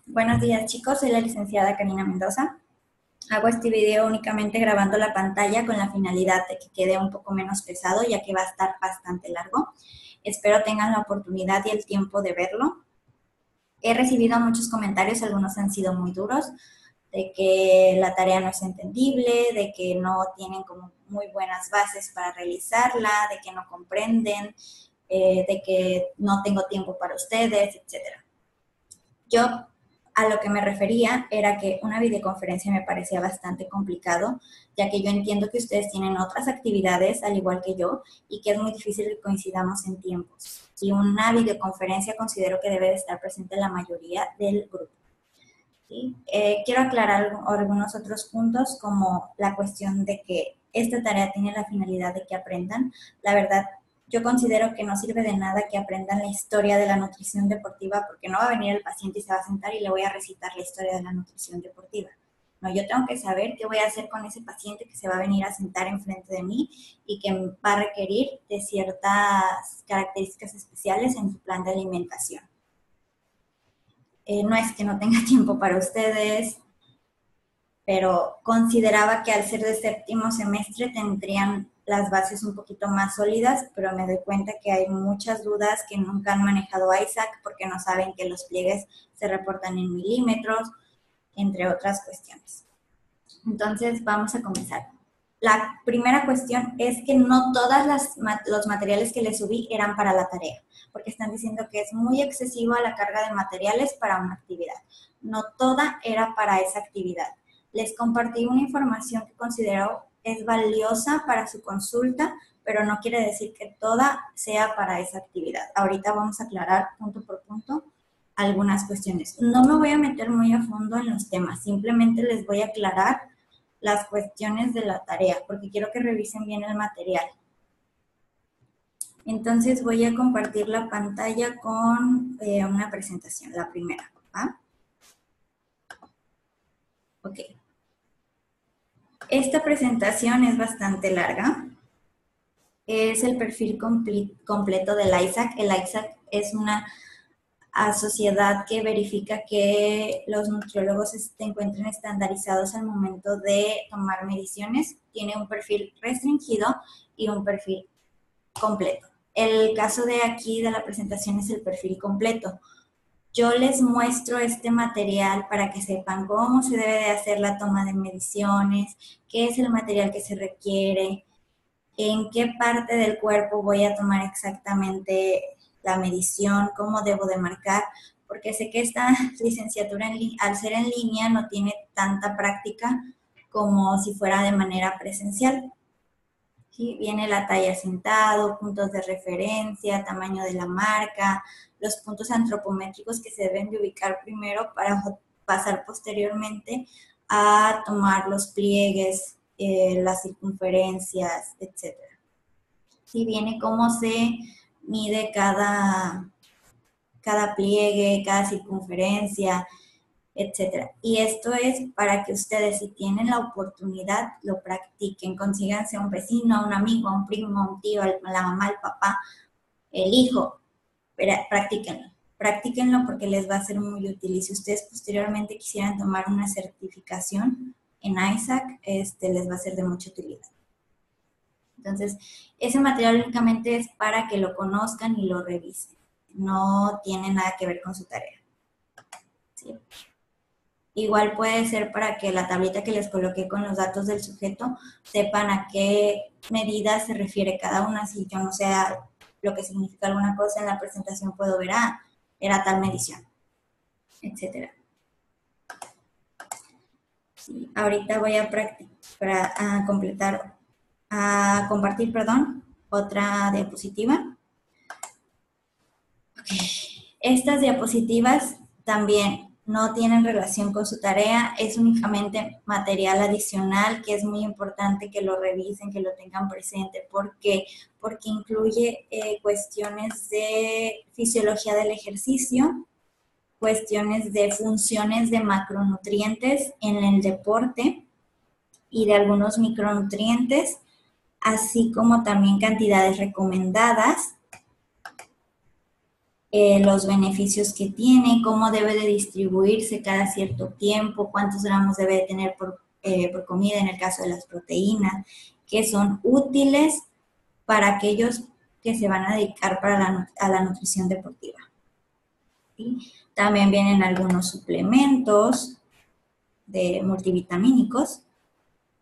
Buenos días chicos, soy la licenciada Karina Mendoza. Hago este video únicamente grabando la pantalla con la finalidad de que quede un poco menos pesado, ya que va a estar bastante largo. Espero tengan la oportunidad y el tiempo de verlo. He recibido muchos comentarios, algunos han sido muy duros, de que la tarea no es entendible, de que no tienen como muy buenas bases para realizarla, de que no comprenden, de que no tengo tiempo para ustedes, etcétera. Yo a lo que me refería era que una videoconferencia me parecía bastante complicado, ya que yo entiendo que ustedes tienen otras actividades, al igual que yo, y que es muy difícil que coincidamos en tiempos. Y una videoconferencia considero que debe de estar presente la mayoría del grupo. ¿Sí? Quiero aclarar algunos otros puntos, como la cuestión de que esta tarea tiene la finalidad de que aprendan. La verdad, yo considero que no sirve de nada que aprendan la historia de la nutrición deportiva, porque no va a venir el paciente y se va a sentar y le voy a recitar la historia de la nutrición deportiva. No, yo tengo que saber qué voy a hacer con ese paciente que se va a venir a sentar enfrente de mí y que va a requerir de ciertas características especiales en su plan de alimentación. No es que no tenga tiempo para ustedes, pero consideraba que al ser de séptimo semestre tendrían las bases un poquito más sólidas, pero me doy cuenta que hay muchas dudas que nunca han manejado ISAC porque no saben que los pliegues se reportan en milímetros, entre otras cuestiones. Entonces, vamos a comenzar. La primera cuestión es que no todos los materiales que les subí eran para la tarea, porque están diciendo que es muy excesiva la carga de materiales para una actividad. No toda era para esa actividad. Les compartí una información que considero es valiosa para su consulta, pero no quiere decir que toda sea para esa actividad. Ahorita vamos a aclarar punto por punto algunas cuestiones. No me voy a meter muy a fondo en los temas, simplemente les voy a aclarar las cuestiones de la tarea, porque quiero que revisen bien el material. Entonces voy a compartir la pantalla con una presentación, la primera. ¿Va? Ok. Esta presentación es bastante larga. Es el perfil completo del ISAC. El ISAC es una sociedad que verifica que los nutriólogos se encuentren estandarizados al momento de tomar mediciones. Tiene un perfil restringido y un perfil completo. El caso de aquí de la presentación es el perfil completo. Yo les muestro este material para que sepan cómo se debe de hacer la toma de mediciones, qué es el material que se requiere, en qué parte del cuerpo voy a tomar exactamente la medición, cómo debo de marcar, porque sé que esta licenciatura al ser en línea no tiene tanta práctica como si fuera de manera presencial. ¿Sí? Viene la talla sentado, puntos de referencia, tamaño de la marca, los puntos antropométricos que se deben de ubicar primero para pasar posteriormente a tomar los pliegues, las circunferencias, etc. Sí, viene cómo se mide cada pliegue, cada circunferencia, etcétera. Y esto es para que ustedes, si tienen la oportunidad, lo practiquen. Consíganse a un vecino, a un amigo, a un primo, a un tío, a la mamá, al papá, el hijo. Practíquenlo. Practíquenlo porque les va a ser muy útil. Y si ustedes posteriormente quisieran tomar una certificación en ISAC, les va a ser de mucha utilidad. Entonces, ese material únicamente es para que lo conozcan y lo revisen. No tiene nada que ver con su tarea. ¿Sí? Igual puede ser para que la tablita que les coloqué con los datos del sujeto sepan a qué medida se refiere cada una. Si yo no sé lo que significa alguna cosa en la presentación, puedo ver, era tal medición, etc. Sí, ahorita voy a compartir, otra diapositiva. Okay. Estas diapositivas también no tienen relación con su tarea, es únicamente material adicional que es muy importante que lo revisen, que lo tengan presente. ¿Por qué? Porque incluye cuestiones de fisiología del ejercicio, cuestiones de funciones de macronutrientes en el deporte y de algunos micronutrientes, así como también cantidades recomendadas los beneficios que tiene, cómo debe de distribuirse cada cierto tiempo, cuántos gramos debe de tener por comida en el caso de las proteínas, que son útiles para aquellos que se van a dedicar a la nutrición deportiva. ¿Sí? También vienen algunos suplementos de multivitamínicos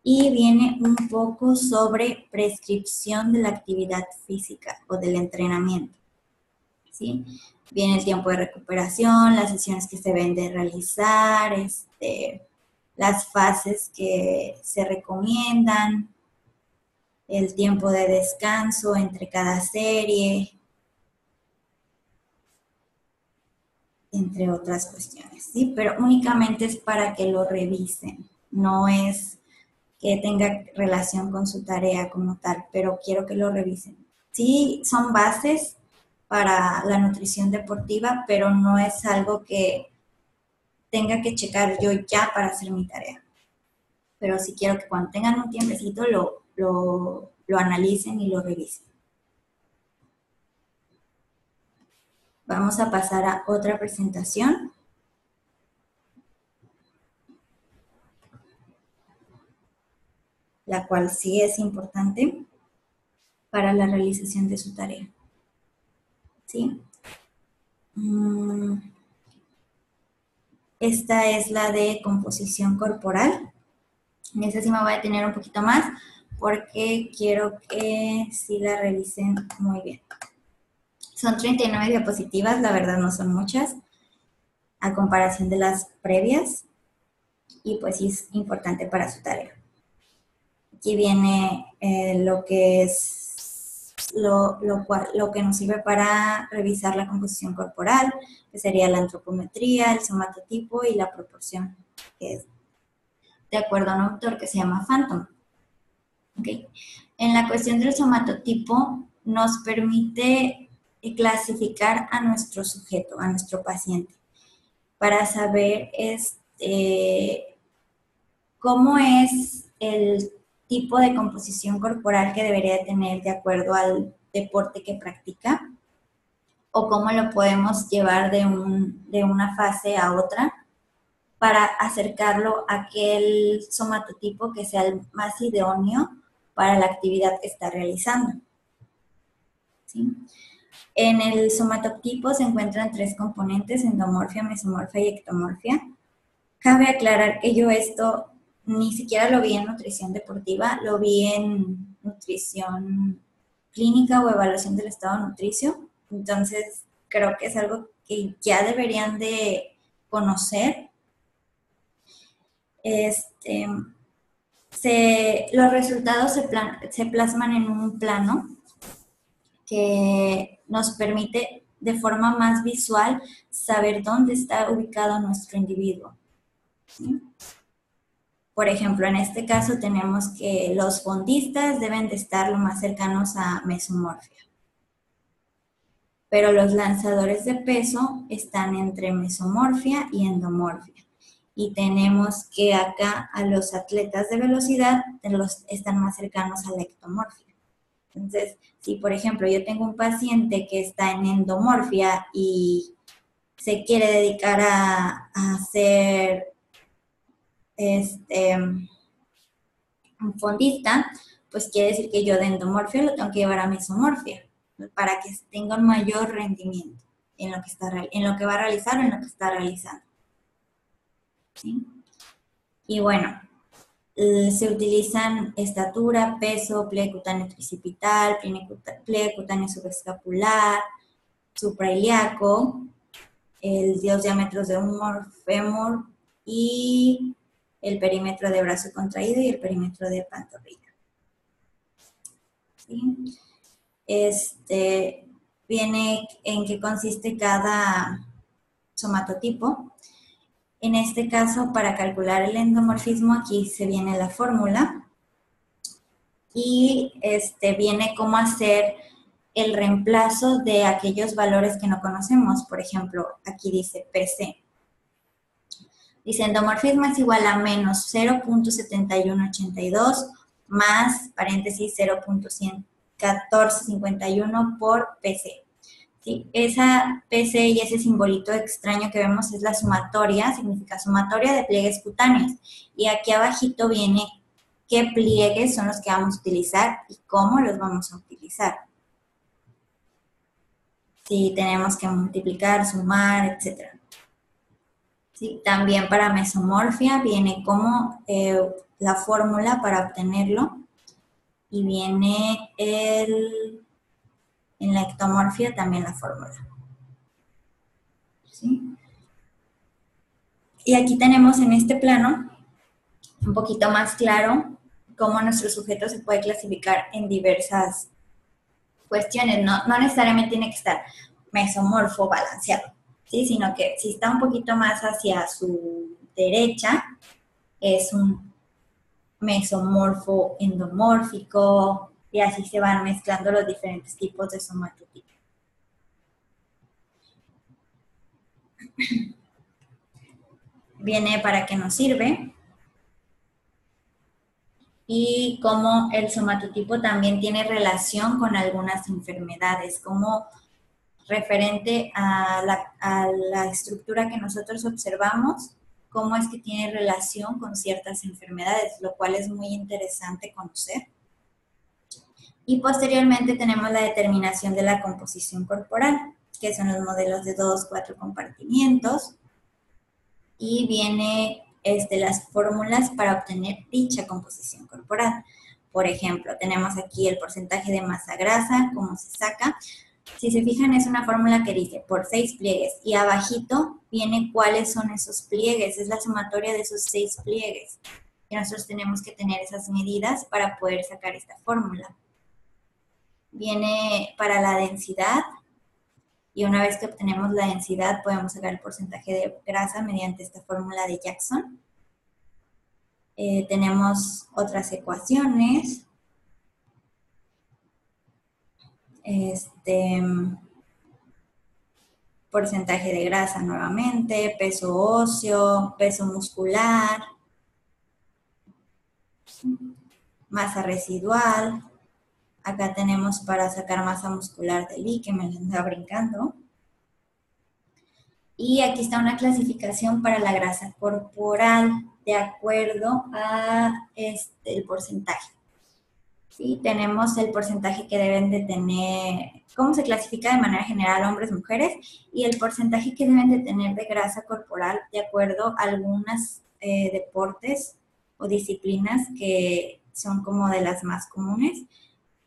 y viene un poco sobre prescripción de la actividad física o del entrenamiento. ¿Sí? Viene el tiempo de recuperación, las sesiones que se deben de realizar, las fases que se recomiendan, el tiempo de descanso entre cada serie, entre otras cuestiones, ¿sí? Pero únicamente es para que lo revisen, no es que tenga relación con su tarea como tal, pero quiero que lo revisen. Sí, son bases para la nutrición deportiva, pero no es algo que tenga que checar yo ya para hacer mi tarea. Pero sí quiero que cuando tengan un tiempecito lo analicen y lo revisen. Vamos a pasar a otra presentación, la cual sí es importante para la realización de su tarea. ¿Sí? Esta es la de composición corporal. En esta sí me voy a detener un poquito más porque quiero que sí la revisen muy bien. Son 39 diapositivas, la verdad no son muchas, a comparación de las previas, y pues sí es importante para su tarea. Aquí viene lo que es lo que nos sirve para revisar la composición corporal, que sería la antropometría, el somatotipo y la proporción, que es de acuerdo a un autor que se llama Phantom. ¿Okay? En la cuestión del somatotipo nos permite clasificar a nuestro sujeto, a nuestro paciente, para saber cómo es el tipo de composición corporal que debería tener de acuerdo al deporte que practica, o cómo lo podemos llevar de una fase a otra para acercarlo a aquel somatotipo que sea el más idóneo para la actividad que está realizando. ¿Sí? En el somatotipo se encuentran 3 componentes: endomorfia, mesomorfia y ectomorfia. Cabe aclarar que yo esto ni siquiera lo vi en nutrición deportiva, lo vi en nutrición clínica o evaluación del estado nutricio. Entonces, creo que es algo que ya deberían de conocer. Los resultados se plasman en un plano que nos permite de forma más visual saber dónde está ubicado nuestro individuo. ¿Sí? Por ejemplo, en este caso tenemos que los fondistas deben de estar lo más cercanos a mesomorfia, pero los lanzadores de peso están entre mesomorfia y endomorfia. Y tenemos que acá a los atletas de velocidad están más cercanos a la ectomorfia. Entonces, si por ejemplo yo tengo un paciente que está en endomorfia y se quiere dedicar a hacer un fondista, pues quiere decir que yo de endomorfia lo tengo que llevar a mesomorfia para que tenga un mayor rendimiento en lo que va a realizar o en lo que está realizando. ¿Sí? Y bueno, se utilizan estatura, peso, pliegue cutáneo tricipital, pliegue cutáneo subescapular, suprailíaco, los diámetros de humor, fémur y el perímetro de brazo contraído y el perímetro de pantorrilla. ¿Sí? Viene en qué consiste cada somatotipo. En este caso, para calcular el endomorfismo, aquí se viene la fórmula y viene cómo hacer el reemplazo de aquellos valores que no conocemos. Por ejemplo, aquí dice PC. Dice endomorfismo es igual a menos 0.7182 más, paréntesis, 0.1451 por PC. ¿sí? Esa PC y ese simbolito extraño que vemos es la sumatoria, significa sumatoria de pliegues cutáneos. Y aquí abajito viene qué pliegues son los que vamos a utilizar y cómo los vamos a utilizar. Si tenemos que multiplicar, sumar, etc. ¿Sí? También para mesomorfia viene como la fórmula para obtenerlo y viene en la ectomorfia también la fórmula. ¿Sí? Y aquí tenemos en este plano un poquito más claro cómo nuestro sujeto se puede clasificar en diversas cuestiones. No necesariamente tiene que estar mesomorfo balanceado, ¿sí? Sino que si está un poquito más hacia su derecha, es un mesomorfo endomórfico, y así se van mezclando los diferentes tipos de somatotipo. Viene para qué nos sirve y cómo el somatotipo también tiene relación con algunas enfermedades, como referente a la estructura que nosotros observamos, cómo es que tiene relación con ciertas enfermedades, lo cual es muy interesante conocer. Y posteriormente tenemos la determinación de la composición corporal, que son los modelos de 2, 4 compartimientos, y viene las fórmulas para obtener dicha composición corporal. Por ejemplo, tenemos aquí el porcentaje de masa grasa, cómo se saca. Si se fijan, es una fórmula que dice por 6 pliegues, y abajito viene cuáles son esos pliegues, es la sumatoria de esos 6 pliegues. Y nosotros tenemos que tener esas medidas para poder sacar esta fórmula. Viene para la densidad, y una vez que obtenemos la densidad podemos sacar el porcentaje de grasa mediante esta fórmula de Jackson. Tenemos otras ecuaciones. Porcentaje de grasa nuevamente, peso óseo, peso muscular, masa residual. Acá tenemos para sacar masa muscular del I, que me la anda brincando. Y aquí está una clasificación para la grasa corporal de acuerdo a el porcentaje. ¿Sí? Tenemos el porcentaje que deben de tener, cómo se clasifica de manera general hombres, mujeres, y el porcentaje que deben de tener de grasa corporal de acuerdo a algunos deportes o disciplinas que son como de las más comunes.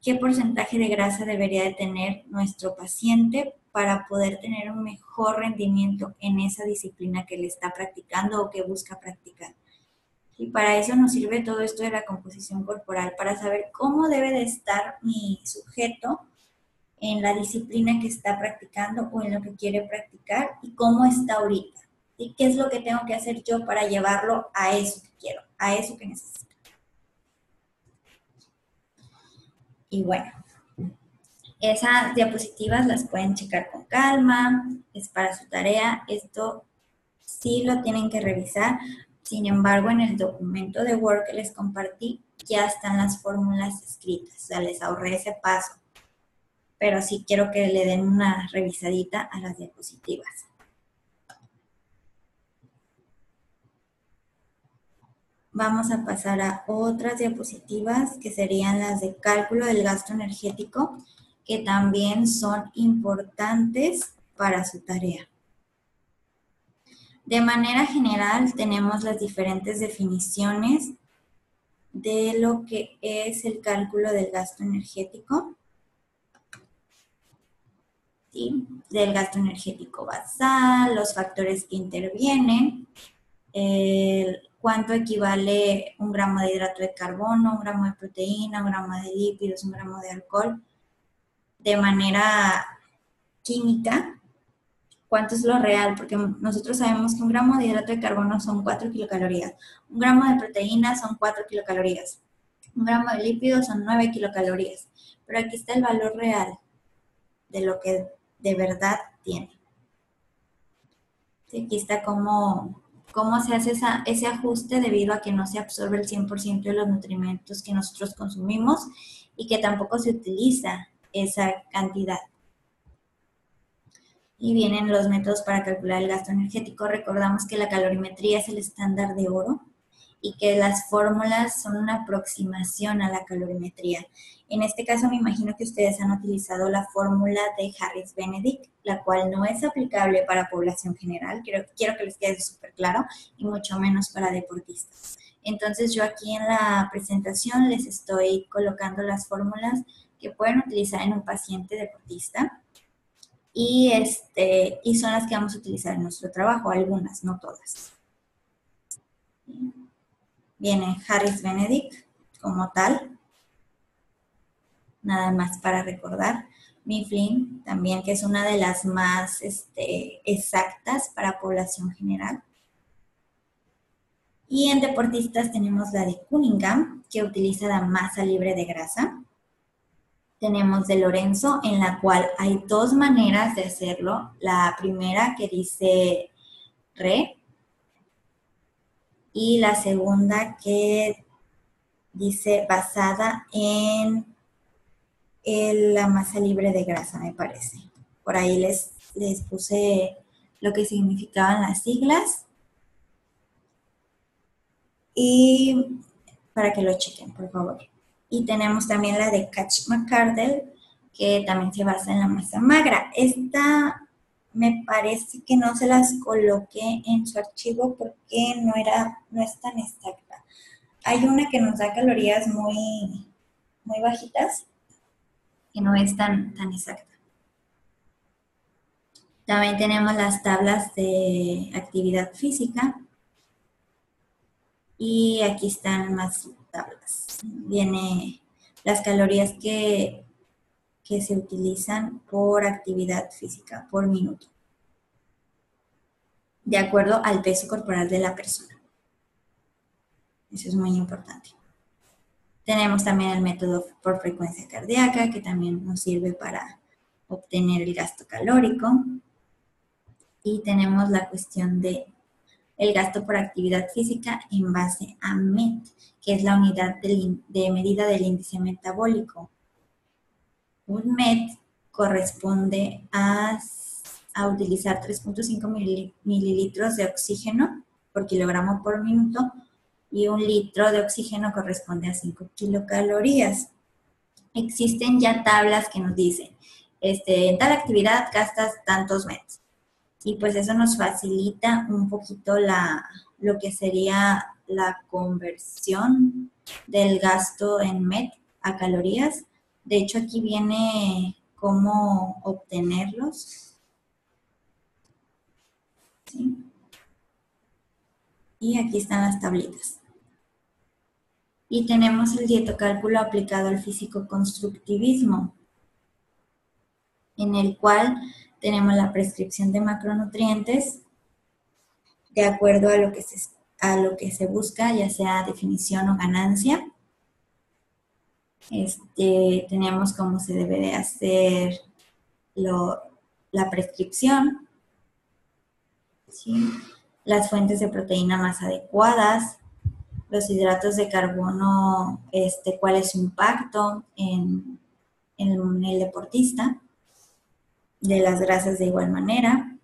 ¿Qué porcentaje de grasa debería de tener nuestro paciente para poder tener un mejor rendimiento en esa disciplina que le está practicando o que busca practicar? Y para eso nos sirve todo esto de la composición corporal, para saber cómo debe de estar mi sujeto en la disciplina que está practicando o en lo que quiere practicar y cómo está ahorita. ¿Y qué es lo que tengo que hacer yo para llevarlo a eso que quiero, a eso que necesito? Y bueno, esas diapositivas las pueden checar con calma, es para su tarea, esto sí lo tienen que revisar. Sin embargo, en el documento de Word que les compartí ya están las fórmulas escritas, o sea, les ahorré ese paso. Pero sí quiero que le den una revisadita a las diapositivas. Vamos a pasar a otras diapositivas que serían las de cálculo del gasto energético, que también son importantes para su tarea. De manera general, tenemos las diferentes definiciones de lo que es el cálculo del gasto energético. ¿Sí? Del gasto energético basal, los factores que intervienen, cuánto equivale un gramo de hidrato de carbono, un gramo de proteína, un gramo de lípidos, un gramo de alcohol, de manera química. ¿Cuánto es lo real? Porque nosotros sabemos que un gramo de hidrato de carbono son 4 kilocalorías, un gramo de proteína son 4 kilocalorías, un gramo de lípidos son 9 kilocalorías, pero aquí está el valor real de lo que de verdad tiene. Sí, aquí está cómo se hace ese ajuste debido a que no se absorbe el 100% de los nutrimentos que nosotros consumimos y que tampoco se utiliza esa cantidad. Y vienen los métodos para calcular el gasto energético. Recordamos que la calorimetría es el estándar de oro y que las fórmulas son una aproximación a la calorimetría. En este caso me imagino que ustedes han utilizado la fórmula de Harris-Benedict, la cual no es aplicable para población general, quiero que les quede súper claro, y mucho menos para deportistas. Entonces yo aquí en la presentación les estoy colocando las fórmulas que pueden utilizar en un paciente deportista y son las que vamos a utilizar en nuestro trabajo, algunas, no todas. Viene Harris-Benedict como tal, nada más para recordar. Mifflin también, que es una de las más exactas para población general. Y en deportistas tenemos la de Cunningham, que utiliza la masa libre de grasa. Tenemos de Lorenzo, en la cual hay dos maneras de hacerlo. La primera que dice re, y la segunda que dice basada en la masa libre de grasa, me parece. Por ahí les puse lo que significaban las siglas y para que lo chequen, por favor. Y tenemos también la de Katch-McCardell, que también se basa en la masa magra. Esta me parece que no se las coloqué en su archivo porque no es tan exacta. Hay una que nos da calorías muy bajitas, que no es tan exacta. También tenemos las tablas de actividad física. Y aquí están más tablas. Viene las calorías que se utilizan por actividad física, por minuto, de acuerdo al peso corporal de la persona. Eso es muy importante. Tenemos también el método por frecuencia cardíaca, que también nos sirve para obtener el gasto calórico. Y tenemos la cuestión de el gasto por actividad física en base a MET, que es la unidad de medida del índice metabólico. Un MET corresponde a utilizar 3.5 mililitros de oxígeno por kilogramo por minuto y 1 litro de oxígeno corresponde a 5 kilocalorías. Existen ya tablas que nos dicen, en tal actividad gastas tantos METs. Y pues eso nos facilita un poquito lo que sería la conversión del gasto en MET a calorías. De hecho, aquí viene cómo obtenerlos. ¿Sí? Y aquí están las tablitas. Y tenemos el dietocálculo aplicado al físico-constructivismo, en el cual tenemos la prescripción de macronutrientes de acuerdo a lo que se busca, ya sea definición o ganancia. Tenemos cómo se debe de hacer la prescripción, ¿sí? Las fuentes de proteína más adecuadas, los hidratos de carbono, cuál es su impacto en el deportista, de las grasas de igual manera.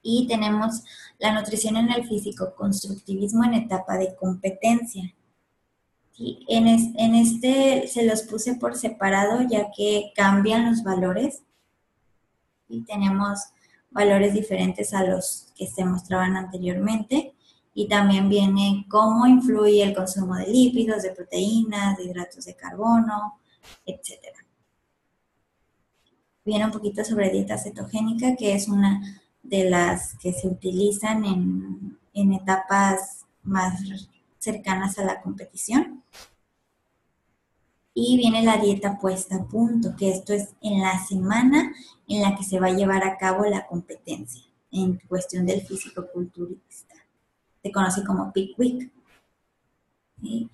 Y tenemos la nutrición en el físico-constructivismo en etapa de competencia. Sí, en se los puse por separado ya que cambian los valores y tenemos valores diferentes a los que se mostraban anteriormente, y también viene cómo influye el consumo de lípidos, de proteínas, de hidratos de carbono, etc. Viene un poquito sobre dieta cetogénica, que es una de las que se utilizan en etapas más cercanas a la competición. Y viene la dieta puesta a punto, que esto es en la semana en la que se va a llevar a cabo la competencia en cuestión del físico-culturista. Se conoce como peak week. ¿Sí?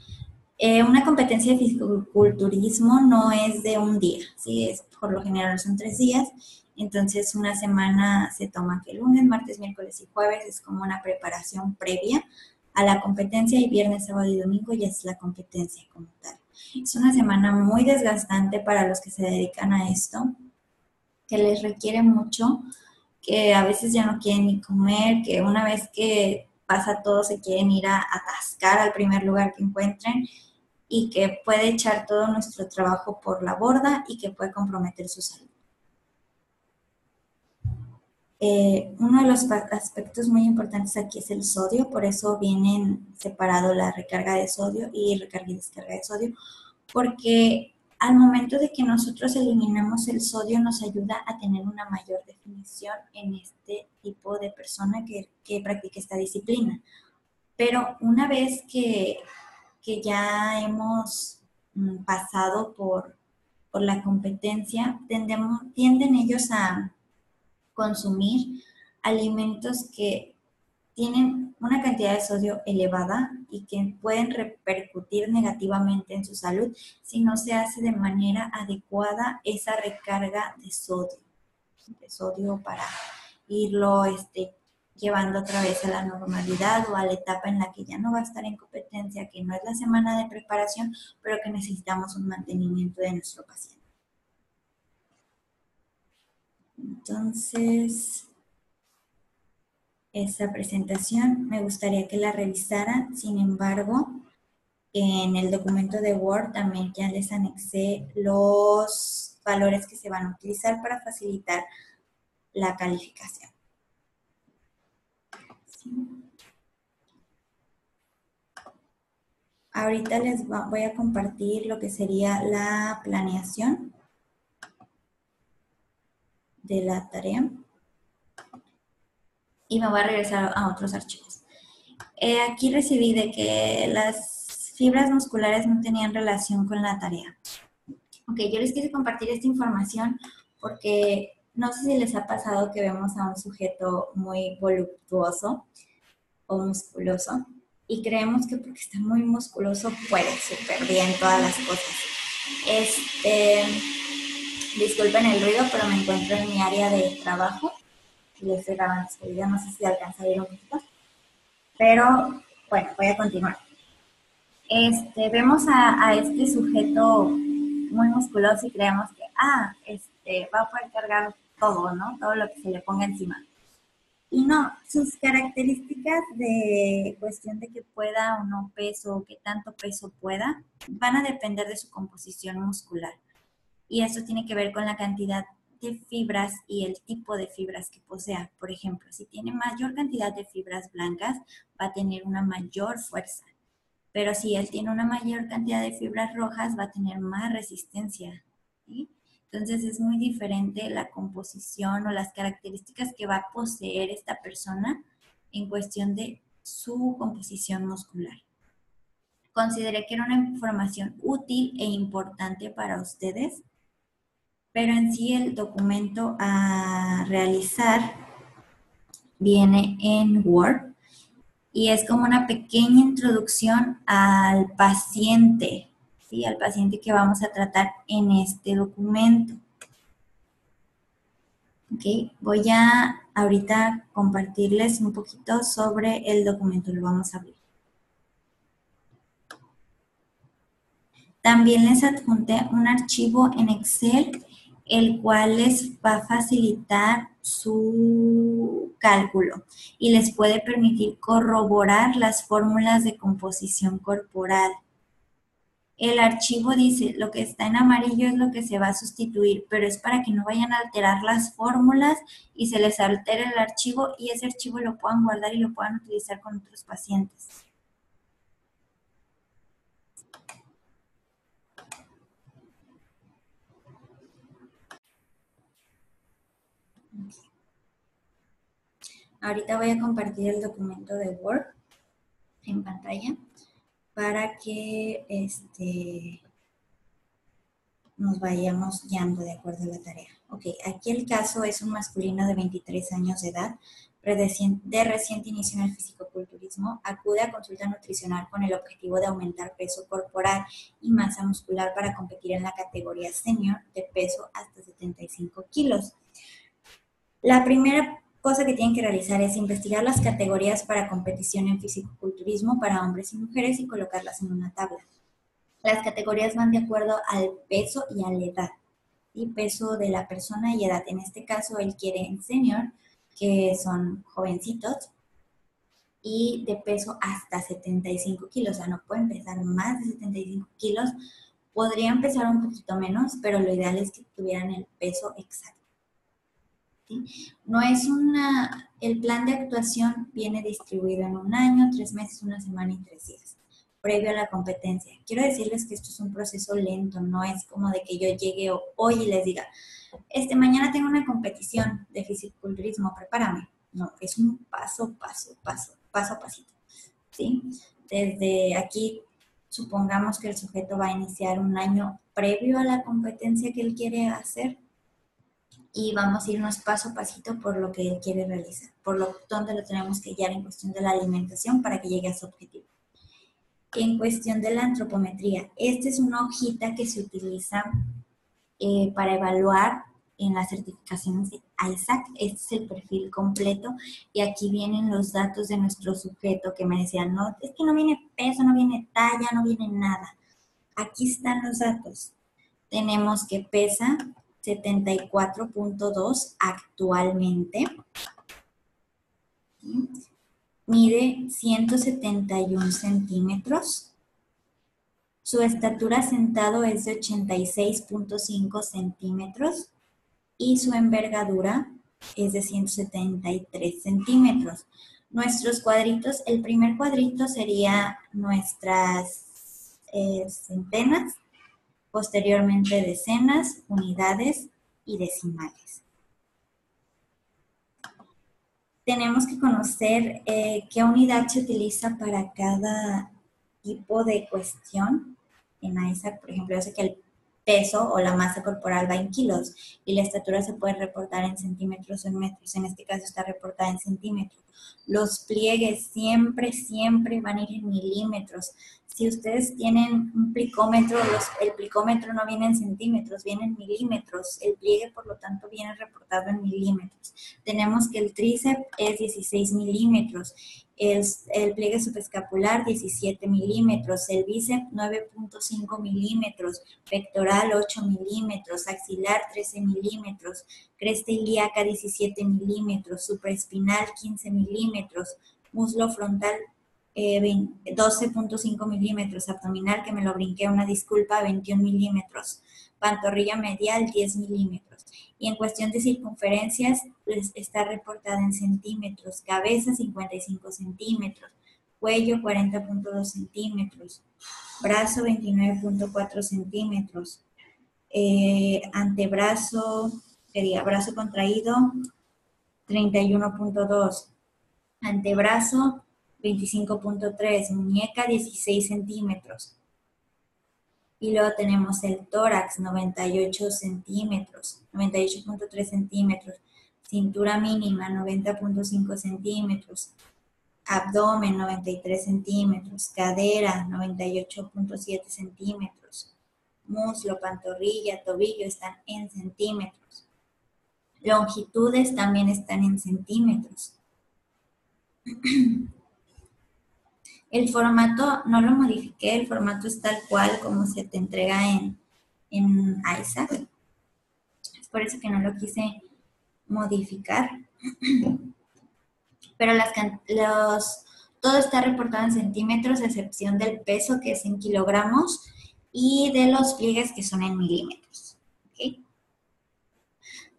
Una competencia de físico-culturismo no es de un día, ¿sí? Por lo general son 3 días. Entonces una semana se toma que lunes, martes, miércoles y jueves es como una preparación previa a la competencia, y viernes, sábado y domingo ya es la competencia como tal. Es una semana muy desgastante para los que se dedican a esto, que les requiere mucho que a veces ya no quieren ni comer, que una vez que pasa todo se quieren ir a atascar al primer lugar que encuentren y que puede echar todo nuestro trabajo por la borda y que puede comprometer su salud. Uno de los aspectos muy importantes aquí es el sodio, por eso vienen separado la recarga de sodio y recarga y descarga de sodio, porque al momento de que nosotros eliminamos el sodio nos ayuda a tener una mayor definición en este tipo de persona que practica esta disciplina. Pero una vez que ya hemos pasado por la competencia, tienden ellos a consumir alimentos que tienen una cantidad de sodio elevada y que pueden repercutir negativamente en su salud si no se hace de manera adecuada esa recarga de sodio para irlo llevando otra vez a la normalidad o a la etapa en la que ya no va a estar en competencia, que no es la semana de preparación, pero que necesitamos un mantenimiento de nuestro paciente. Entonces, esa presentación me gustaría que la revisaran, sin embargo, en el documento de Word también ya les anexé los valores que se van a utilizar para facilitar la calificación. ¿Sí? Ahorita les voy a compartir lo que sería la planeación de la tarea y me voy a regresar a otros archivos. Aquí recibí de que las fibras musculares no tenían relación con la tarea. Ok, yo les quise compartir esta información porque no sé si les ha pasado que vemos a un sujeto muy voluptuoso o musculoso y creemos que porque está muy musculoso puede súper bien todas las cosas. Disculpen el ruido, pero me encuentro en mi área de trabajo y les estoy grabando este video, no sé si alcanza a ir un poquito, pero bueno, voy a continuar. Vemos a este sujeto muy musculoso y creemos que, va a poder cargar todo, ¿no? Todo lo que se le ponga encima. Y no, sus características de cuestión de que pueda o no peso, o que tanto peso pueda, van a depender de su composición muscular. Y eso tiene que ver con la cantidad de fibras y el tipo de fibras que posea. Por ejemplo, si tiene mayor cantidad de fibras blancas, va a tener una mayor fuerza. Pero si él tiene una mayor cantidad de fibras rojas, va a tener más resistencia, ¿sí? Entonces es muy diferente la composición o las características que va a poseer esta persona en cuestión de su composición muscular. Consideré que era una información útil e importante para ustedes, pero en sí el documento a realizar viene en Word y es como una pequeña introducción al paciente, ¿sí? Al paciente que vamos a tratar en este documento. Ok, voy a ahorita compartirles un poquito sobre el documento, lo vamos a abrir. También les adjunté un archivo en Excel, el cual les va a facilitar su cálculo y les puede permitir corroborar las fórmulas de composición corporal. El archivo dice, lo que está en amarillo es lo que se va a sustituir, pero es para que no vayan a alterar las fórmulas y se les altere el archivo y ese archivo lo puedan guardar y lo puedan utilizar con otros pacientes. Ahorita voy a compartir el documento de Word en pantalla para que nos vayamos guiando de acuerdo a la tarea. Ok, aquí el caso es un masculino de 23 años de edad, de reciente inicio en el fisicoculturismo, acude a consulta nutricional con el objetivo de aumentar peso corporal y masa muscular para competir en la categoría senior de peso hasta 75 kilos. La primera cosa que tienen que realizar es investigar las categorías para competición en fisicoculturismo para hombres y mujeres y colocarlas en una tabla. Las categorías van de acuerdo al peso y a la edad, ¿sí? Peso de la persona y edad. En este caso, él quiere en senior que son jovencitos, y de peso hasta 75 kilos, o sea, no pueden pesar más de 75 kilos, podrían pesar un poquito menos, pero lo ideal es que tuvieran el peso exacto. ¿Sí? No es el plan de actuación viene distribuido en 1 año, 3 meses, 1 semana y 3 días, previo a la competencia. Quiero decirles que esto es un proceso lento, no es como de que yo llegue hoy y les diga, mañana tengo una competición de fisiculturismo, prepárame. No, es un paso a pasito, ¿sí? Desde aquí, supongamos que el sujeto va a iniciar 1 año previo a la competencia que él quiere hacer y vamos a irnos paso a pasito por lo que él quiere realizar, donde lo tenemos que guiar en cuestión de la alimentación para que llegue a su objetivo. En cuestión de la antropometría, esta es una hojita que se utiliza para evaluar en las certificaciones de ISAC. Este es el perfil completo y aquí vienen los datos de nuestro sujeto que me decían, no, es que no viene peso, no viene talla, no viene nada. Aquí están los datos. Tenemos que pesa 74.2 actualmente. Mide 171 centímetros. Su estatura sentado es de 86.5 centímetros y su envergadura es de 173 centímetros. Nuestros cuadritos, el primer cuadrito sería nuestras centenas, posteriormente decenas, unidades y decimales. Tenemos que conocer qué unidad se utiliza para cada tipo de cuestión. En ISAC, por ejemplo, yo sé que el peso o la masa corporal va en kilos y la estatura se puede reportar en centímetros o en metros. En este caso está reportada en centímetros. Los pliegues siempre van a ir en milímetros. Si ustedes tienen un plicómetro, el plicómetro no viene en centímetros, viene en milímetros. El pliegue, por lo tanto, viene reportado en milímetros. Tenemos que el tríceps es 16 milímetros. El pliegue subescapular 17 milímetros, el bíceps 9.5 milímetros, pectoral 8 milímetros, axilar 13 milímetros, cresta ilíaca 17 milímetros, supraespinal 15 milímetros, muslo frontal 12.5 milímetros, abdominal, que me lo brinqué, una disculpa, 21 milímetros, pantorrilla medial 10 milímetros. Y en cuestión de circunferencias, pues está reportada en centímetros, cabeza 55 centímetros, cuello 40.2 centímetros, brazo 29.4 centímetros, antebrazo, sería brazo contraído 31.2, antebrazo 25.3, muñeca 16 centímetros. Y luego tenemos el tórax, 98 centímetros, 98.3 centímetros, cintura mínima, 90.5 centímetros, abdomen, 93 centímetros, cadera, 98.7 centímetros, muslo, pantorrilla, tobillo están en centímetros. Longitudes también están en centímetros. El formato no lo modifiqué, el formato es tal cual como se te entrega en ISAC. Es por eso que no lo quise modificar. Pero todo está reportado en centímetros, a excepción del peso, que es en kilogramos, y de los pliegues, que son en milímetros. ¿Okay?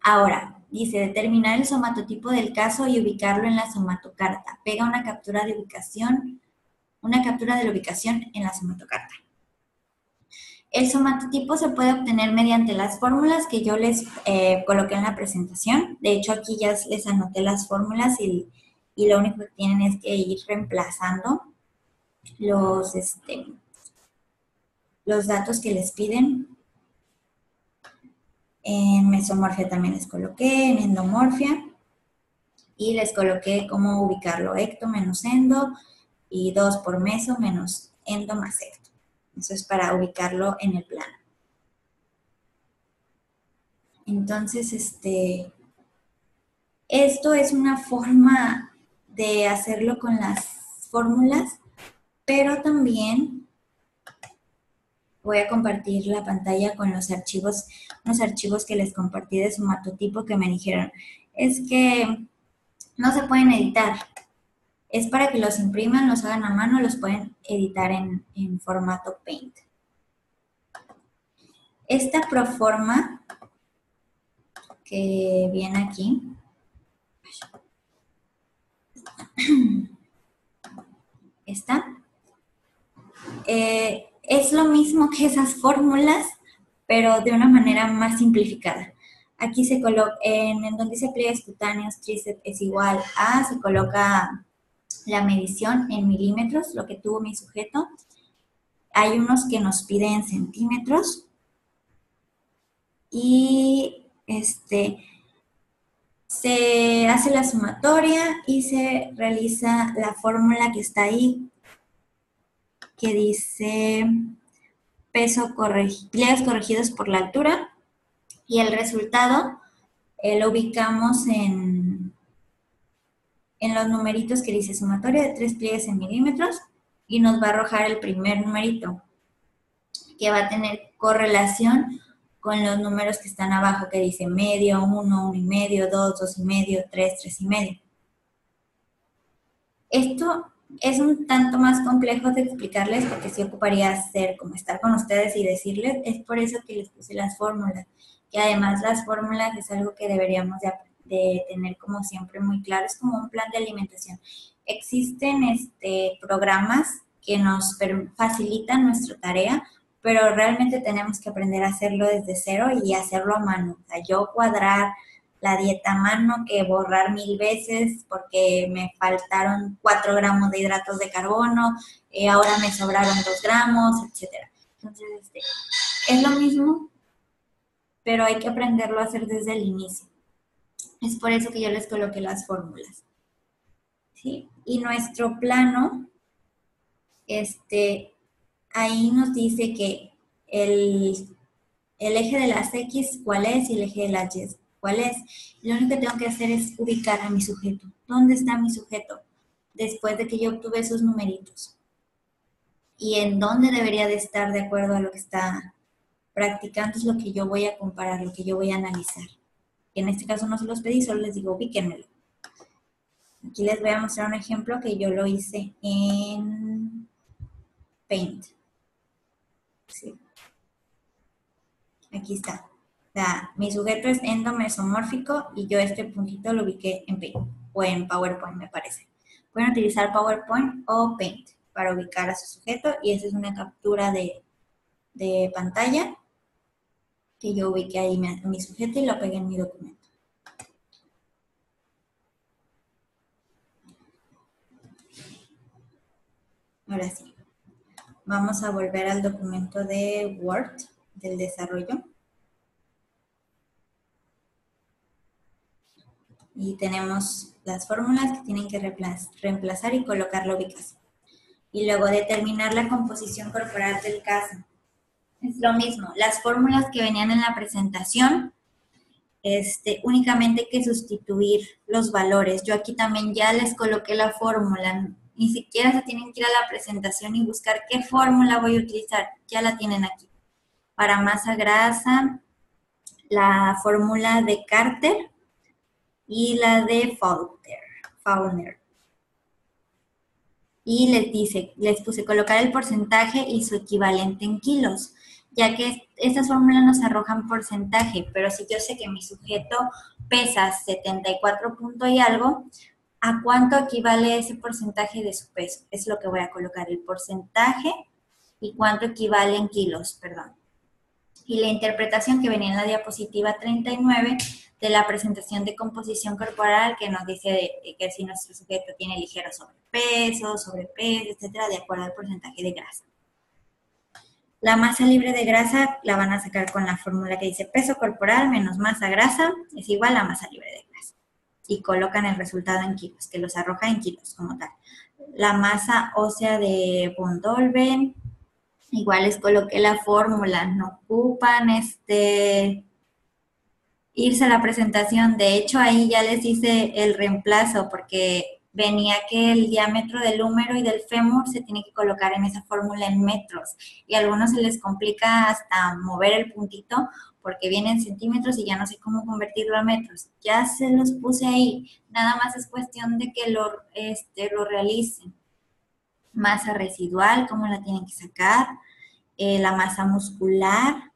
Ahora, dice, determinar el somatotipo del caso y ubicarlo en la somatocarta. Pega una captura de la ubicación en la somatocarta. El somatotipo se puede obtener mediante las fórmulas que yo les coloqué en la presentación. De hecho, aquí ya les anoté las fórmulas y lo único que tienen es que ir reemplazando los datos que les piden. En mesomorfia también les coloqué, en endomorfia, y les coloqué cómo ubicarlo: ecto menos endo, y 2 por meso menos endo más ecto. Eso es para ubicarlo en el plano. Entonces, esto es una forma de hacerlo con las fórmulas, pero también voy a compartir la pantalla con unos archivos que les compartí de somatotipo, que me dijeron, es que No se pueden editar. Es para que los impriman, los hagan a mano, los pueden editar en formato Paint. Esta proforma que viene aquí, esta, es lo mismo que esas fórmulas, pero de una manera más simplificada. Aquí se coloca, en donde dice pliegues cutáneos, tríceps es igual a, se coloca la medición en milímetros, lo que tuvo mi sujeto. Hay unos que nos piden centímetros y se hace la sumatoria y se realiza la fórmula que está ahí, que dice pliegues corregidos por la altura, y el resultado lo ubicamos en los numeritos que dice sumatoria de 3 pliegues en milímetros, y nos va a arrojar el primer numerito, que va a tener correlación con los números que están abajo, que dice medio, 1, 1,5, 2, 2,5, 3, 3,5. Esto es un tanto más complejo de explicarles porque sí ocuparía hacer como estar con ustedes y decirles, es por eso que les puse las fórmulas, que además las fórmulas es algo que deberíamos de tener como siempre muy claro, es como un plan de alimentación. Existen programas que nos facilitan nuestra tarea, pero realmente tenemos que aprender a hacerlo desde cero y hacerlo a mano. O sea, yo cuadrar la dieta a mano que borrar 1000 veces porque me faltaron 4 gramos de hidratos de carbono, ahora me sobraron 2 gramos, etcétera. Entonces, es lo mismo, pero hay que aprenderlo a hacer desde el inicio. Es por eso que yo les coloqué las fórmulas. ¿Sí? Y nuestro plano, ahí nos dice que el eje de las X cuál es y el eje de las Y cuál es. Lo único que tengo que hacer es ubicar a mi sujeto. ¿Dónde está mi sujeto? Después de que yo obtuve esos numeritos. Y en dónde debería de estar de acuerdo a lo que está practicando es lo que yo voy a comparar, lo que yo voy a analizar. Y en este caso no se los pedí, solo les digo ubíquenmelo. Aquí les voy a mostrar un ejemplo que yo lo hice en Paint. Sí. Aquí está. O sea, mi sujeto es endomesomórfico y yo este puntito lo ubiqué en Paint o en PowerPoint, me parece. Pueden utilizar PowerPoint o Paint para ubicar a su sujeto y esa es una captura de pantalla que yo ubiqué ahí mi sujeto y lo pegué en mi documento. Ahora sí, vamos a volver al documento de Word del desarrollo. Y tenemos las fórmulas que tienen que reemplazar y colocar la ubicación. Y luego determinar la composición corporal del caso. Es lo mismo, las fórmulas que venían en la presentación, únicamente hay que sustituir los valores. Yo aquí también ya les coloqué la fórmula, ni siquiera se tienen que ir a la presentación y buscar qué fórmula voy a utilizar, ya la tienen aquí. Para masa grasa, la fórmula de Carter y la de Faulkner. Y les puse colocar el porcentaje y su equivalente en kilos, ya que estas fórmulas nos arrojan porcentaje, pero si yo sé que mi sujeto pesa 74 punto y algo, ¿a cuánto equivale ese porcentaje de su peso? Es lo que voy a colocar, el porcentaje y cuánto equivale en kilos, perdón. Y la interpretación que venía en la diapositiva 39 de la presentación de composición corporal que nos dice que si nuestro sujeto tiene ligero sobrepeso, etcétera, de acuerdo al porcentaje de grasa. La masa libre de grasa la van a sacar con la fórmula que dice peso corporal menos masa grasa es igual a masa libre de grasa. Y colocan el resultado en kilos, que los arroja en kilos como tal. La masa ósea de von Dolben, igual les coloqué la fórmula, no ocupan irse a la presentación. De hecho, ahí ya les hice el reemplazo porque venía que el diámetro del húmero y del fémur se tiene que colocar en esa fórmula en metros y a algunos se les complica hasta mover el puntito porque vienen centímetros y ya no sé cómo convertirlo a metros. Ya se los puse ahí, nada más es cuestión de que lo realicen. Masa residual, cómo la tienen que sacar, la masa muscular.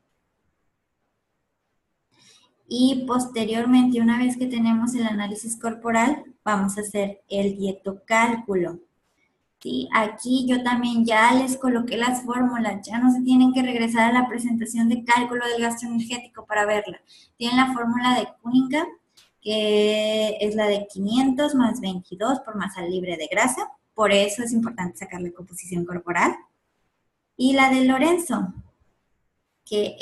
Y posteriormente, una vez que tenemos el análisis corporal, vamos a hacer el dietocálculo. ¿Sí? Aquí yo también ya les coloqué las fórmulas, ya no se tienen que regresar a la presentación de cálculo del gasto energético para verla. Tienen la fórmula de Cunningham, que es la de 500 más 22 por masa libre de grasa, por eso es importante sacar la composición corporal. Y la de Lorenzo, que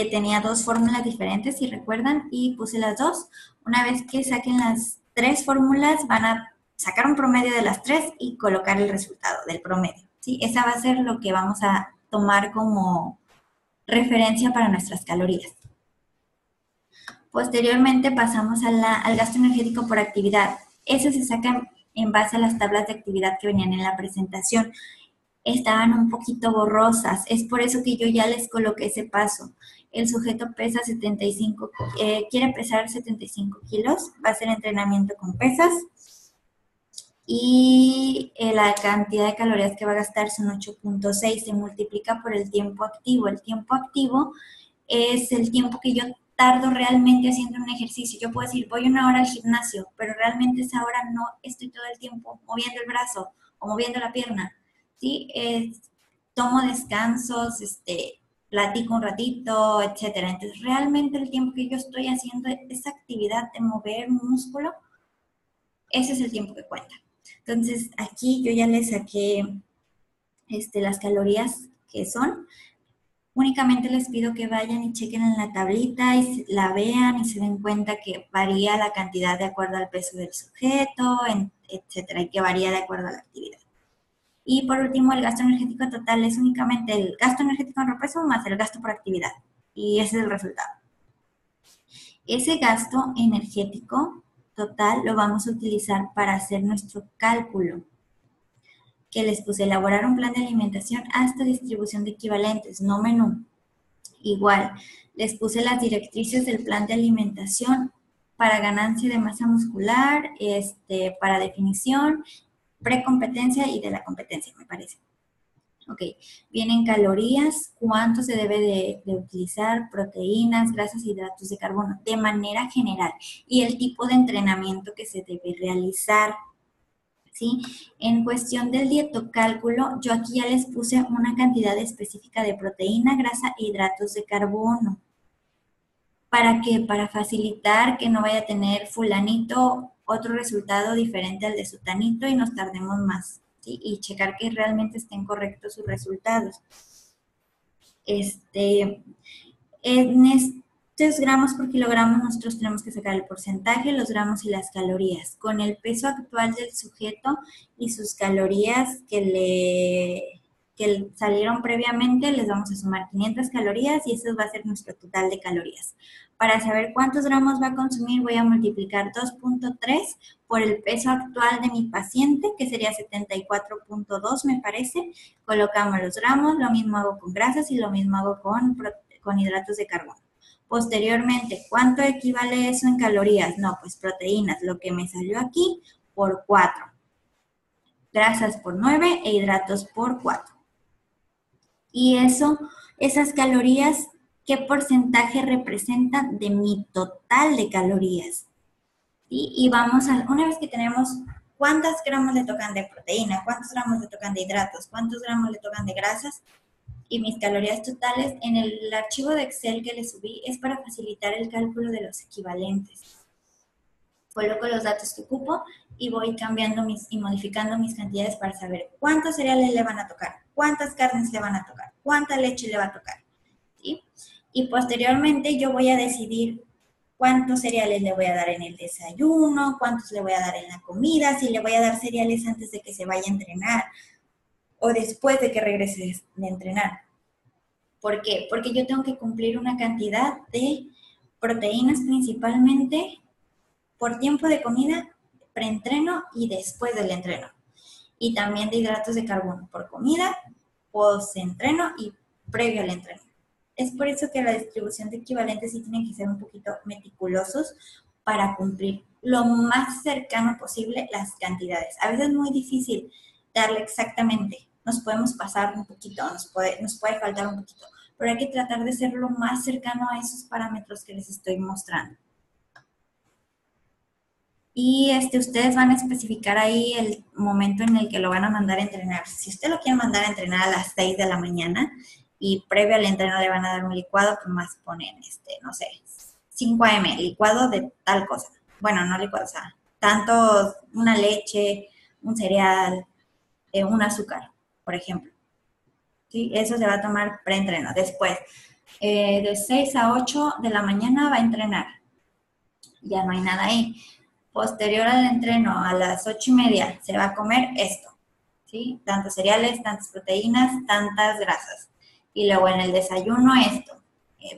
tenía dos fórmulas diferentes, si recuerdan, y puse las dos. Una vez que saquen las tres fórmulas, van a sacar un promedio de las tres y colocar el resultado del promedio, ¿sí? Esa va a ser lo que vamos a tomar como referencia para nuestras calorías. Posteriormente pasamos al gasto energético por actividad. Eso se saca en base a las tablas de actividad que venían en la presentación. Estaban un poquito borrosas, es por eso que yo ya les coloqué ese paso. El sujeto pesa 75, quiere pesar 75 kilos, va a hacer entrenamiento con pesas y la cantidad de calorías que va a gastar son 8.6, se multiplica por el tiempo activo. El tiempo activo es el tiempo que yo tardo realmente haciendo un ejercicio. Yo puedo decir, voy 1 hora al gimnasio, pero realmente esa hora no estoy todo el tiempo moviendo el brazo o moviendo la pierna. ¿Sí? Tomo descansos, platico un ratito, etcétera. Entonces, realmente el tiempo que yo estoy haciendo esa actividad de mover un músculo, ese es el tiempo que cuenta. Entonces, aquí yo ya les saqué las calorías que son. Únicamente les pido que vayan y chequen en la tablita y la vean y se den cuenta que varía la cantidad de acuerdo al peso del sujeto, etcétera, y que varía de acuerdo a la actividad. Y por último, el gasto energético total es únicamente el gasto energético en repeso más el gasto por actividad. Y ese es el resultado. Ese gasto energético total lo vamos a utilizar para hacer nuestro cálculo. Que les puse elaborar un plan de alimentación hasta distribución de equivalentes, no menú. Igual, les puse las directrices del plan de alimentación para ganancia de masa muscular, para definición, precompetencia y de la competencia, me parece. Ok, vienen calorías, cuánto se debe de utilizar, proteínas, grasas, hidratos de carbono, de manera general, y el tipo de entrenamiento que se debe realizar, ¿sí? En cuestión del dietocálculo, yo aquí ya les puse una cantidad específica de proteína, grasa e hidratos de carbono. ¿Para qué? Para facilitar que no vaya a tener fulanito otro resultado diferente al de sutanito y nos tardemos más, ¿sí? Y checar que realmente estén correctos sus resultados. En estos gramos por kilogramo nosotros tenemos que sacar el porcentaje, los gramos y las calorías. Con el peso actual del sujeto y sus calorías que salieron previamente, les vamos a sumar 500 calorías y eso va a ser nuestro total de calorías. Para saber cuántos gramos va a consumir, voy a multiplicar 2.3 por el peso actual de mi paciente, que sería 74.2, me parece. Colocamos los gramos, lo mismo hago con grasas y lo mismo hago con hidratos de carbono. Posteriormente, ¿cuánto equivale eso en calorías? No, pues proteínas, lo que me salió aquí, por 4. Grasas por 9 e hidratos por 4. Y esas calorías, ¿qué porcentaje representan de mi total de calorías? ¿Sí? Y vamos una vez que tenemos cuántos gramos le tocan de proteína, cuántos gramos le tocan de hidratos, cuántos gramos le tocan de grasas y mis calorías totales, en el archivo de Excel que le subí es para facilitar el cálculo de los equivalentes. Coloco los datos que ocupo y voy cambiando y modificando mis cantidades para saber cuántos cereales le van a tocar, cuántas carnes le van a tocar, cuánta leche le va a tocar, ¿sí? Y posteriormente yo voy a decidir cuántos cereales le voy a dar en el desayuno, cuántos le voy a dar en la comida, si le voy a dar cereales antes de que se vaya a entrenar o después de que regrese de entrenar. ¿Por qué? Porque yo tengo que cumplir una cantidad de proteínas principalmente por tiempo de comida, preentreno y después del entreno. Y también de hidratos de carbono por comida, post-entreno y previo al entreno. Es por eso que la distribución de equivalentes sí tienen que ser un poquito meticulosos para cumplir lo más cercano posible las cantidades. A veces es muy difícil darle exactamente. Nos podemos pasar un poquito, nos puede faltar un poquito, pero hay que tratar de ser lo más cercano a esos parámetros que les estoy mostrando. Y ustedes van a especificar ahí el momento en el que lo van a mandar a entrenar. Si usted lo quiere mandar a entrenar a las 6 de la mañana y previo al entreno le van a dar un licuado, pues más ponen, no sé, 5 AM, licuado de tal cosa. Bueno, no licuado, o sea, tanto una leche, un cereal, un azúcar, por ejemplo. ¿Sí? Eso se va a tomar preentreno. Después, de 6 a 8 de la mañana va a entrenar. Ya no hay nada ahí. Posterior al entreno, a las 8:30, se va a comer esto, ¿sí? Tantos cereales, tantas proteínas, tantas grasas. Y luego en el desayuno esto.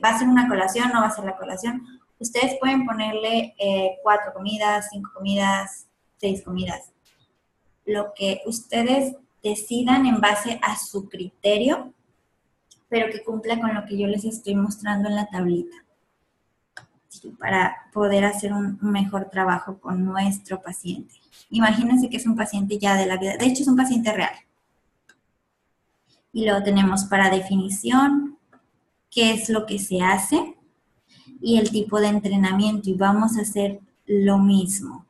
¿Va a ser una colación? ¿No va a ser la colación? Ustedes pueden ponerle 4 comidas, 5 comidas, 6 comidas. Lo que ustedes decidan en base a su criterio, pero que cumpla con lo que yo les estoy mostrando en la tablita, para poder hacer un mejor trabajo con nuestro paciente. Imagínense que es un paciente ya de la vida, de hecho es un paciente real. Y luego tenemos para definición, qué es lo que se hace y el tipo de entrenamiento, y vamos a hacer lo mismo.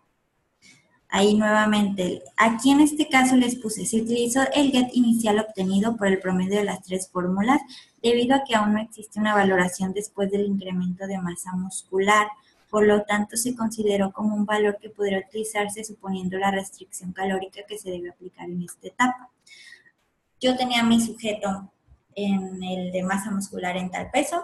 Ahí nuevamente, aquí en este caso les puse, se utilizó el GET inicial obtenido por el promedio de las 3 fórmulas, debido a que aún no existe una valoración después del incremento de masa muscular. Por lo tanto, se consideró como un valor que podría utilizarse suponiendo la restricción calórica que se debe aplicar en esta etapa. Yo tenía mi sujeto en el de masa muscular en tal peso,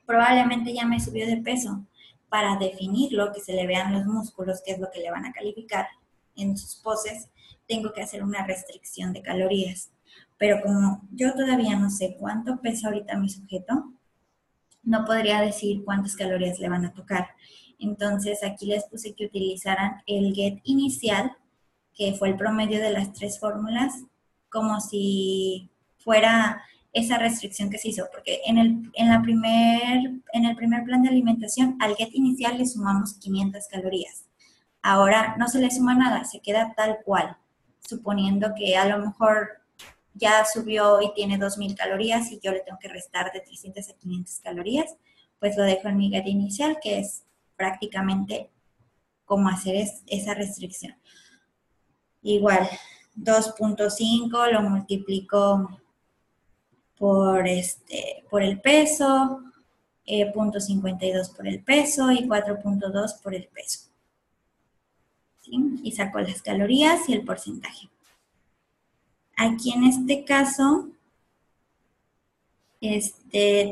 probablemente ya me subió de peso. Para definirlo, que se le vean los músculos, que es lo que le van a calificar en sus poses, tengo que hacer una restricción de calorías. Pero como yo todavía no sé cuánto pesa ahorita mi sujeto, no podría decir cuántas calorías le van a tocar. Entonces aquí les puse que utilizaran el GET inicial, que fue el promedio de las 3 fórmulas, como si fuera esa restricción que se hizo, porque en el primer plan de alimentación al GET inicial le sumamos 500 calorías. Ahora no se le suma nada, se queda tal cual, suponiendo que a lo mejor ya subió y tiene 2000 calorías y yo le tengo que restar de 300 a 500 calorías, pues lo dejo en mi GET inicial, que es prácticamente como hacer esa restricción. Igual, 2.5 lo multiplico por el peso, 0.52 por el peso y 4.2 por el peso. ¿Sí? Y saco las calorías y el porcentaje. Aquí en este caso,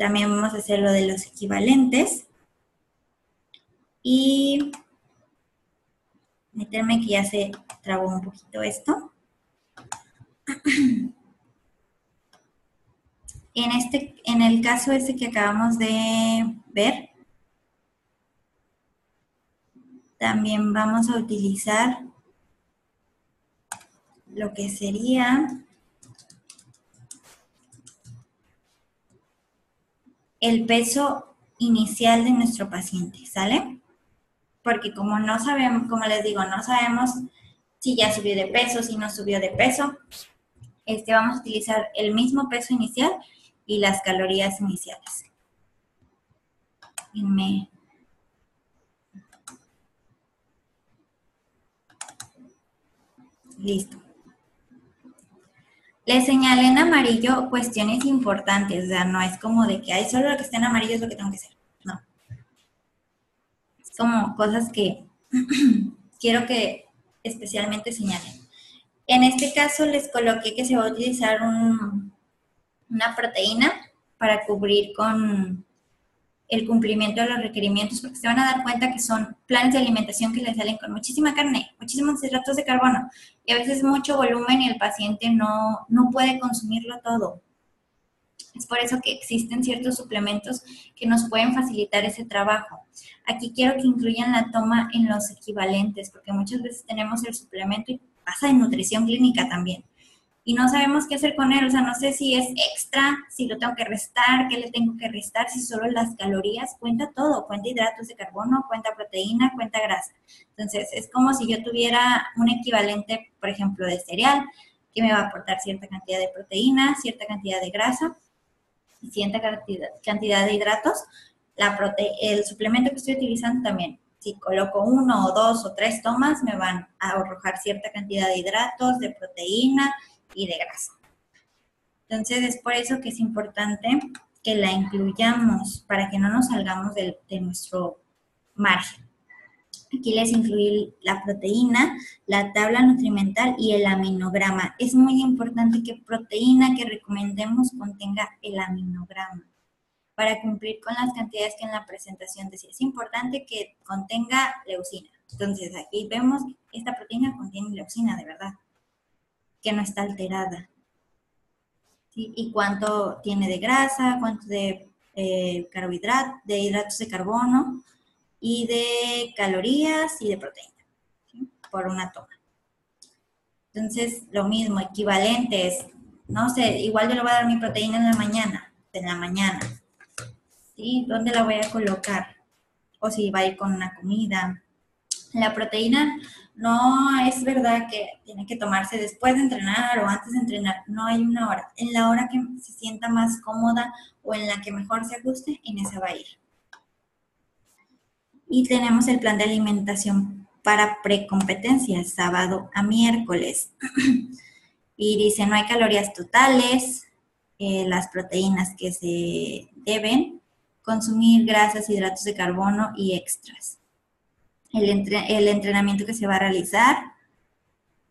también vamos a hacer lo de los equivalentes. Y meterme que ya se trabó un poquito esto. En el caso ese que acabamos de ver, también vamos a utilizar lo que sería el peso inicial de nuestro paciente, ¿sale? Porque como no sabemos, como les digo, no sabemos si ya subió de peso, si no subió de peso, vamos a utilizar el mismo peso inicial y las calorías iniciales. Listo. Le señalé en amarillo cuestiones importantes, o sea, no es como de que hay solo lo que está en amarillo es lo que tengo que hacer, no. Es como cosas que quiero que especialmente señalen. En este caso les coloqué que se va a utilizar una proteína para cubrir con el cumplimiento de los requerimientos, porque se van a dar cuenta que son planes de alimentación que les salen con muchísima carne, muchísimos hidratos de carbono, y a veces mucho volumen y el paciente no puede consumirlo todo. Es por eso que existen ciertos suplementos que nos pueden facilitar ese trabajo. Aquí quiero que incluyan la toma en los equivalentes, porque muchas veces tenemos el suplemento y pasa en nutrición clínica también. y no sabemos qué hacer con él, o sea, no sé si es extra, si lo tengo que restar, qué le tengo que restar, si solo las calorías, cuenta todo, cuenta hidratos de carbono, cuenta proteína, cuenta grasa. Entonces, es como si yo tuviera un equivalente, por ejemplo, de cereal, que me va a aportar cierta cantidad de proteína, cierta cantidad de grasa, cierta cantidad de hidratos. El suplemento que estoy utilizando también, si coloco 1 o 2 o 3 tomas, me van a arrojar cierta cantidad de hidratos, de proteína y de grasa. Entonces es por eso que es importante que la incluyamos para que no nos salgamos de nuestro margen. Aquí les incluí la proteína, la tabla nutrimental y el aminograma. Es muy importante que proteína que recomendemos contenga el aminograma para cumplir con las cantidades que en la presentación decía. Es importante que contenga leucina. Entonces aquí vemos que esta proteína contiene leucina de verdad, que no está alterada. ¿Sí? Y cuánto tiene de grasa, cuánto de carbohidratos, de hidratos de carbono y de calorías y de proteína, ¿sí? Por una toma. Entonces, lo mismo, equivalentes, no sé, igual yo le voy a dar mi proteína en la mañana, ¿sí? ¿Dónde la voy a colocar? O si va a ir con una comida. La proteína no es verdad que tiene que tomarse después de entrenar o antes de entrenar, no hay una hora. En la hora que se sienta más cómoda o en la que mejor se ajuste, en esa va a ir. Y tenemos el plan de alimentación para precompetencia, sábado a miércoles. Y dice, no hay calorías totales, las proteínas que se deben consumir, grasas, hidratos de carbono y extras. El entrenamiento que se va a realizar.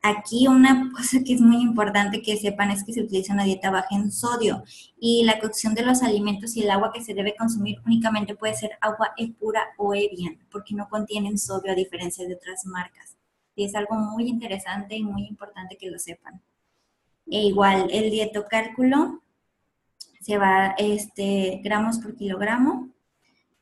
Aquí una cosa que es muy importante que sepan es que se utiliza una dieta baja en sodio y la cocción de los alimentos y el agua que se debe consumir únicamente puede ser agua pura o Evian, porque no contienen sodio a diferencia de otras marcas. Y es algo muy interesante y muy importante que lo sepan. E igual, el dietocálculo se va gramos por kilogramo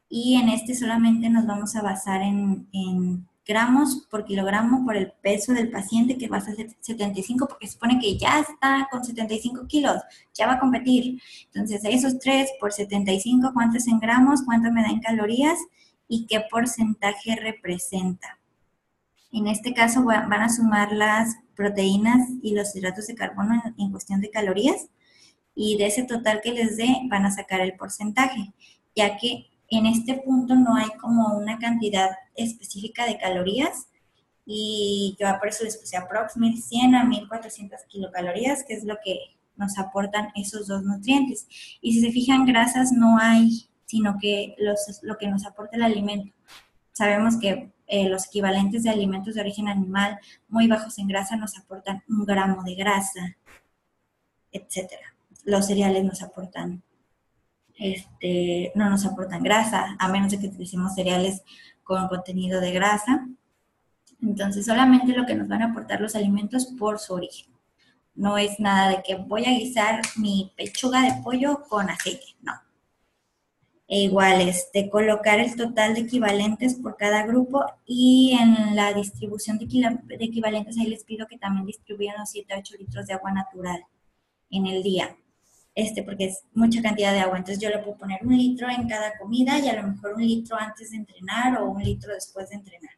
y en este solamente nos vamos a basar en gramos por kilogramo por el peso del paciente, que va a ser 75, porque se supone que ya está con 75 kilos, ya va a competir. Entonces, esos 3 por 75, ¿cuánto es en gramos? ¿Cuánto me da en calorías? ¿Y qué porcentaje representa? En este caso van a sumar las proteínas y los hidratos de carbono en cuestión de calorías, y de ese total que les dé van a sacar el porcentaje, ya que en este punto no hay como una cantidad específica de calorías y yo por eso les puse aprox 1100 a 1400 kilocalorías, que es lo que nos aportan esos dos nutrientes. Y si se fijan, grasas no hay, sino que lo que nos aporta el alimento. Sabemos que los equivalentes de alimentos de origen animal muy bajos en grasa nos aportan 1 gramo de grasa, etcétera. Los cereales nos aportan, no nos aportan grasa, a menos de que utilicemos cereales con contenido de grasa. Entonces, solamente lo que nos van a aportar los alimentos por su origen. No es nada de que voy a guisar mi pechuga de pollo con aceite, no. E igual, colocar el total de equivalentes por cada grupo y en la distribución de equivalentes, ahí les pido que también distribuyan los 7 a 8 litros de agua natural en el día. Porque es mucha cantidad de agua. Entonces yo le puedo poner 1 litro en cada comida y a lo mejor 1 litro antes de entrenar o 1 litro después de entrenar.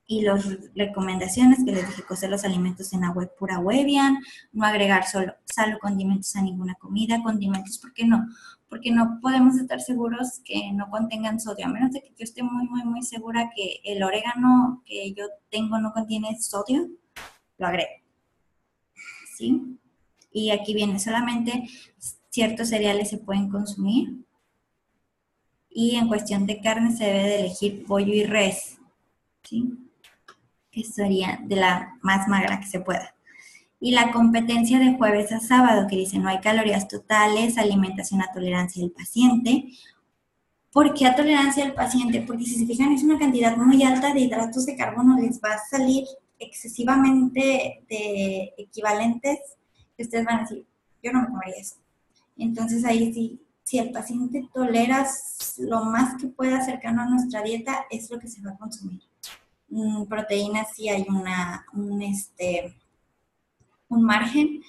Y las recomendaciones que les dije, cocer los alimentos en agua pura o Evian, no agregar solo sal o condimentos a ninguna comida. Condimentos, ¿por qué no? Porque no podemos estar seguros que no contengan sodio, a menos de que yo esté muy, muy, muy segura que el orégano que yo tengo no contiene sodio, lo agrego. ¿Sí? Y aquí viene, solamente ciertos cereales se pueden consumir. Y en cuestión de carne se debe de elegir pollo y res, ¿sí? Que sería de la más magra que se pueda. Y la competencia de jueves a sábado, que dice no hay calorías totales, alimentación a tolerancia del paciente. ¿Por qué a tolerancia del paciente? Porque si se fijan es una cantidad muy alta de hidratos de carbono, les va a salir excesivamente de equivalentes que ustedes van a decir, yo no me comería eso. Entonces ahí sí, si el paciente tolera lo más que pueda cercano a nuestra dieta, es lo que se va a consumir. Proteínas sí hay un margen.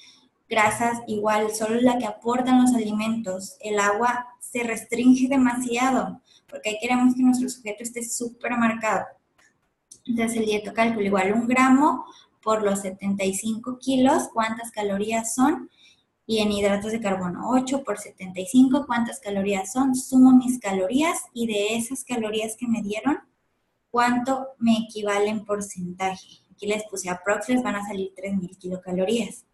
Grasas igual, solo la que aportan los alimentos. El agua se restringe demasiado, porque ahí queremos que nuestro sujeto esté súper marcado. Entonces el dietocálculo igual 1 gramo por los 75 kilos, ¿cuántas calorías son? Y en hidratos de carbono, 8 por 75, ¿cuántas calorías son? Sumo mis calorías y de esas calorías que me dieron, ¿cuánto me equivale en porcentaje? Aquí les puse aprox, les van a salir 3000 kilocalorías.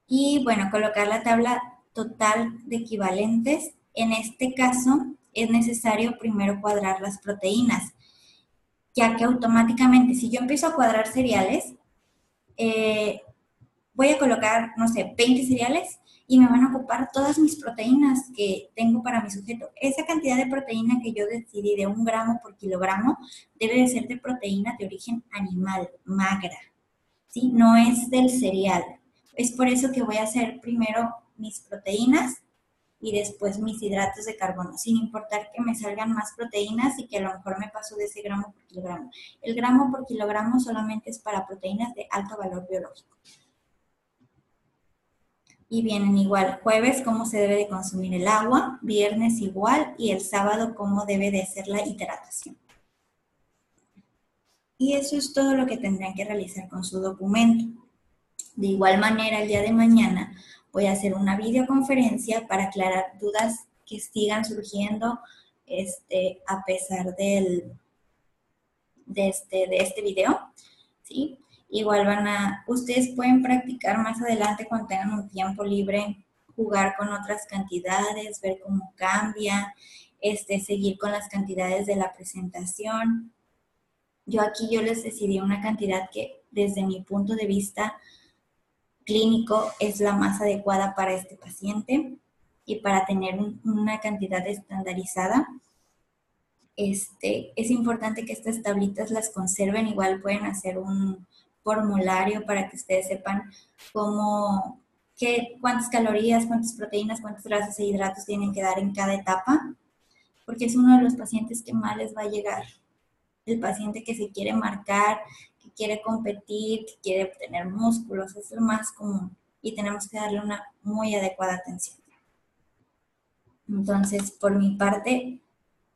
Y bueno, colocar la tabla total de equivalentes. En este caso, es necesario primero cuadrar las proteínas, ya que automáticamente, si yo empiezo a cuadrar cereales, voy a colocar, no sé, 20 cereales y me van a ocupar todas mis proteínas que tengo para mi sujeto. Esa cantidad de proteína que yo decidí de 1 gramo por kilogramo debe de ser de proteína de origen animal, magra, ¿sí? No es del cereal. Es por eso que voy a hacer primero mis proteínas y después mis hidratos de carbono, sin importar que me salgan más proteínas y que a lo mejor me paso de ese gramo por kilogramo. El gramo por kilogramo solamente es para proteínas de alto valor biológico. Y vienen igual, jueves cómo se debe de consumir el agua, viernes igual y el sábado cómo debe de ser la hidratación. Y eso es todo lo que tendrán que realizar con su documento. De igual manera, el día de mañana voy a hacer una videoconferencia para aclarar dudas que sigan surgiendo a pesar de este video, ¿sí? Igual ustedes pueden practicar más adelante cuando tengan un tiempo libre, jugar con otras cantidades, ver cómo cambia, seguir con las cantidades de la presentación. Yo les decidí una cantidad que desde mi punto de vista clínico es la más adecuada para este paciente y para tener una cantidad estandarizada. Es importante que estas tablitas las conserven, igual pueden hacer un formulario para que ustedes sepan cuántas calorías, cuántas proteínas, cuántas grasas e hidratos tienen que dar en cada etapa, porque es uno de los pacientes que más les va a llegar. El paciente que se quiere marcar, que quiere competir, que quiere obtener músculos, es lo más común y tenemos que darle una muy adecuada atención. Entonces, por mi parte,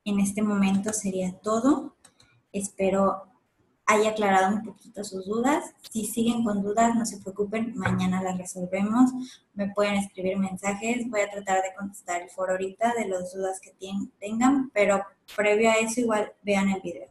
en este momento sería todo. Espero haya aclarado un poquito sus dudas. Si siguen con dudas, no se preocupen, mañana las resolvemos. Me pueden escribir mensajes, voy a tratar de contestar el foro ahorita de las dudas que tengan, pero previo a eso igual vean el video.